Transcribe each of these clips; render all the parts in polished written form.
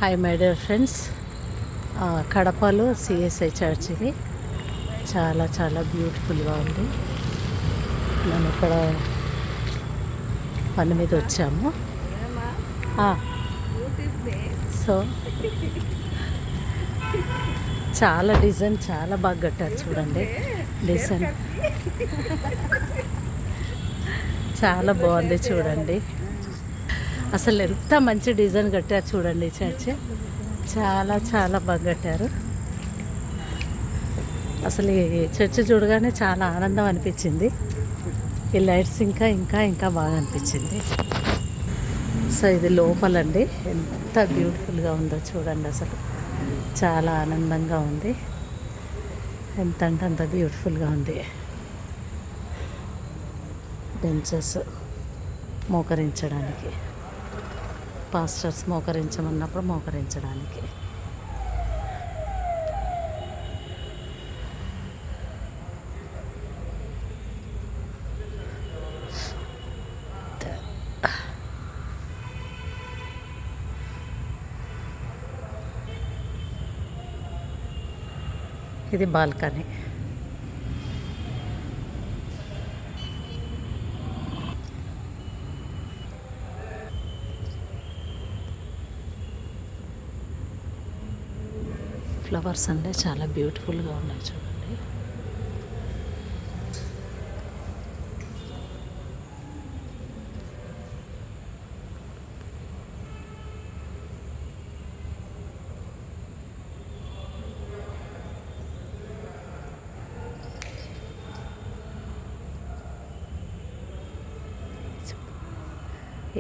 Hi my dear friends, కడపలో CSI church ఇది. చాలా చాలా బ్యూటిఫుల్గా ఉంది. మేము ఇక్కడ పని మీద వచ్చాము. సో చాలా డిజైన్ చాలా బాగా కట్టారు. చూడండి, డిజైన్ చాలా బాగుంది. చూడండి, అసలు ఎంత మంచి డిజైన్ కట్టారు. చూడండి, చర్చ్ చాలా చాలా బాగా కట్టారు. అసలు ఈ చర్చ్ చూడగానే చాలా ఆనందం అనిపించింది. ఈ లైట్స్ ఇంకా ఇంకా ఇంకా బాగా అనిపించింది. సో ఇది లోపలండి, ఎంత బ్యూటిఫుల్గా ఉందో చూడండి. అసలు చాలా ఆనందంగా ఉంది. ఎంత అంటే అంత బ్యూటిఫుల్గా ఉంది. బెంచెస్ మోకరించడానికి, పాస్టర్స్ మోకరించమన్నప్పుడు మోకరించడానికి. ఇది బాల్కనీ. ఫ్లవర్స్ అంటే చాలా బ్యూటిఫుల్గా ఉన్నాయి. చూడండి,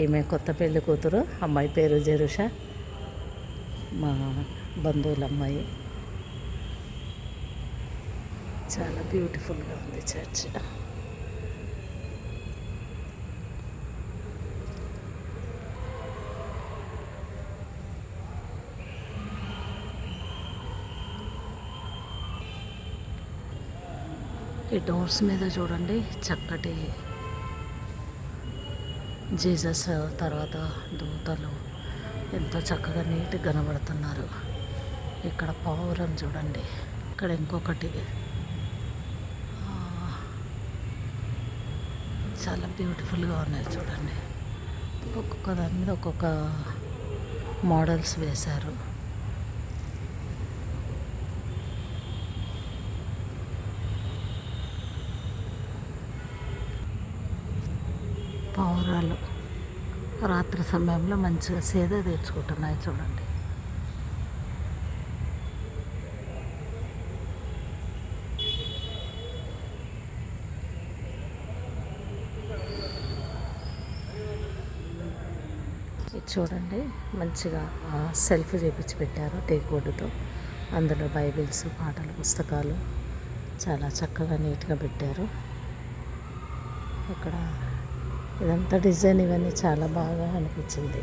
ఈమె కొత్త పెళ్లి కూతురు. అమ్మాయి పేరు జెరుషా, మా బంధువుల అమ్మాయి. చాలా బ్యూటిఫుల్గా ఉంది చర్చ్. ఈ డోర్స్ మీద చూడండి, చక్కటి జీసస్ తర్వాత దూతలు ఎంతో చక్కగా నీట్గా కనబడుతున్నారు. ఇక్కడ పౌరం చూడండి. ఇక్కడ ఇంకొకటి చాలా బ్యూటిఫుల్గా ఉన్నాయి. చూడండి, ఒక్కొక్క దాని మీద ఒక్కొక్క మోడల్స్ వేశారు. పౌరాలు రాత్రి సమయంలో మంచిగా సేద తెచ్చుకుంటున్నాయి. చూడండి, ఇది చూడండి, మంచిగా సెల్ఫ్ చేపించి పెట్టారు టేక్ వుడ్తో. అందులో బైబిల్స్, పాటలు, పుస్తకాలు చాలా చక్కగా నీట్గా పెట్టారు. ఇక్కడ ఇదంతా డిజైన్ ఇవన్నీ చాలా బాగా అనిపించింది.